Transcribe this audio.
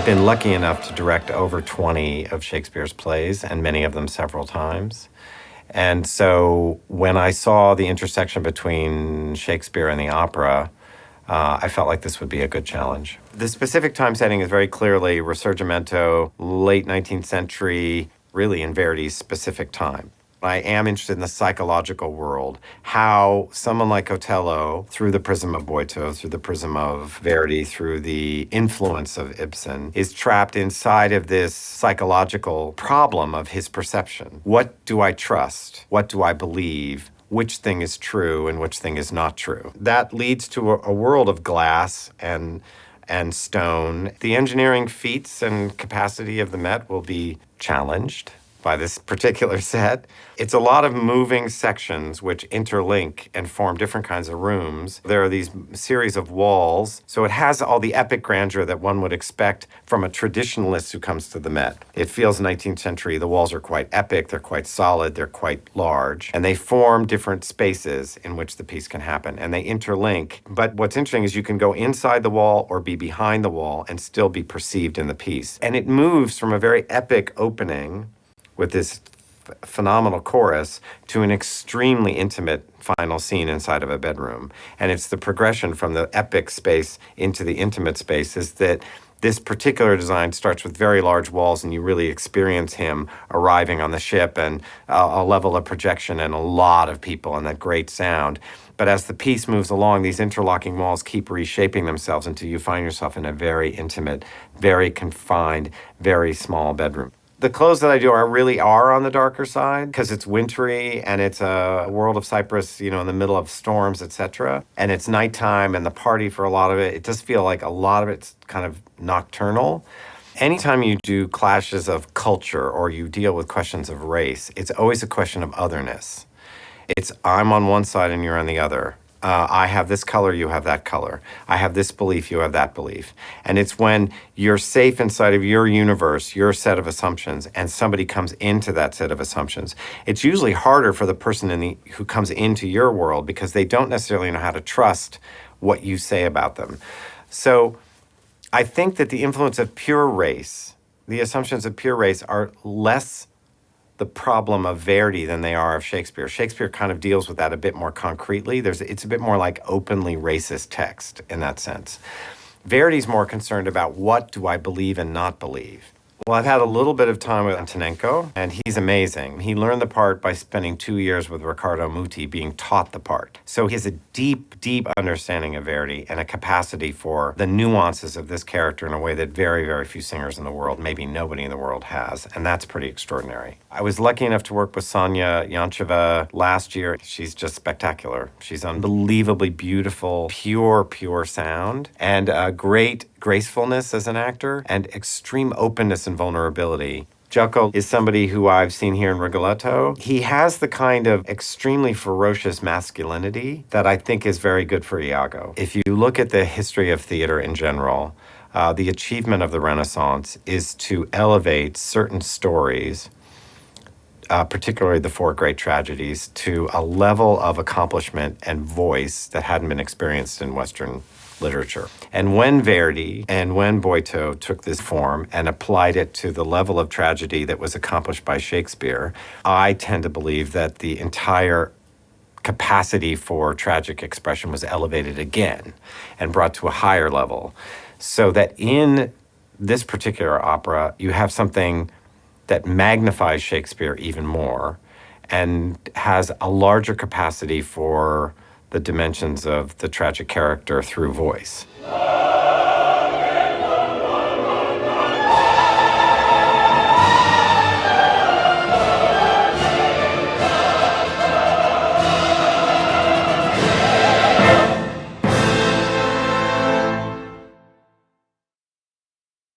been lucky enough to direct over 20 of Shakespeare's plays, and many of them several times. And so when I saw the intersection between Shakespeare and the opera, I felt like this would be a good challenge. The specific time setting is very clearly Risorgimento, late 19th century, really in Verdi's specific time. I am interested in the psychological world, how someone like Otello, through the prism of Boito, through the prism of Verdi, through the influence of Ibsen, is trapped inside of this psychological problem of his perception. What do I trust? What do I believe? Which thing is true and which thing is not true? That leads to a world of glass and stone. The engineering feats and capacity of the Met will be challenged by this particular set. It's a lot of moving sections which interlink and form different kinds of rooms. There are these series of walls, so it has all the epic grandeur that one would expect from a traditionalist who comes to the Met. It feels 19th century. The walls are quite epic, they're quite solid, they're quite large, and they form different spaces in which the piece can happen, and they interlink. But what's interesting is you can go inside the wall or be behind the wall and still be perceived in the piece. And it moves from a very epic opening with this phenomenal chorus to an extremely intimate final scene inside of a bedroom. And it's the progression from the epic space into the intimate space is that this particular design starts with very large walls, and you really experience him arriving on the ship and a level of projection and a lot of people and that great sound. But as the piece moves along, these interlocking walls keep reshaping themselves until you find yourself in a very intimate, very confined, very small bedroom. The clothes that I do really are on the darker side because it's wintry and it's a world of Cyprus, in the middle of storms, etc. And it's nighttime and the party for a lot of it. It does feel like a lot of it's kind of nocturnal. Anytime you do clashes of culture or you deal with questions of race, it's always a question of otherness. It's I'm on one side and you're on the other. I have this color, you have that color. I have this belief, you have that belief. And it's when you're safe inside of your universe, your set of assumptions, and somebody comes into that set of assumptions. It's usually harder for the person who comes into your world because they don't necessarily know how to trust what you say about them. So I think that the influence of pure race, the assumptions of pure race are less the problem of Verdi than they are of Shakespeare. Shakespeare kind of deals with that a bit more concretely. It's a bit more like openly racist text in that sense. Verdi's more concerned about what do I believe and not believe. Well, I've had a little bit of time with Antonenko, and he's amazing. He learned the part by spending 2 years with Riccardo Muti being taught the part. So he has a deep, deep understanding of Verdi and a capacity for the nuances of this character in a way that very, very few singers in the world, maybe nobody in the world has, and that's pretty extraordinary. I was lucky enough to work with Sonia Yancheva last year. She's just spectacular. She's unbelievably beautiful, pure sound, and a great gracefulness as an actor and extreme openness and vulnerability. Giacomo is somebody who I've seen here in Rigoletto. He has the kind of extremely ferocious masculinity that I think is very good for Iago. If you look at the history of theater in general, the achievement of the Renaissance is to elevate certain stories, particularly the four great tragedies, to a level of accomplishment and voice that hadn't been experienced in Western literature. And when Verdi and when Boito took this form and applied it to the level of tragedy that was accomplished by Shakespeare, I tend to believe that the entire capacity for tragic expression was elevated again and brought to a higher level. So that in this particular opera, you have something that magnifies Shakespeare even more and has a larger capacity for the dimensions of the tragic character through voice.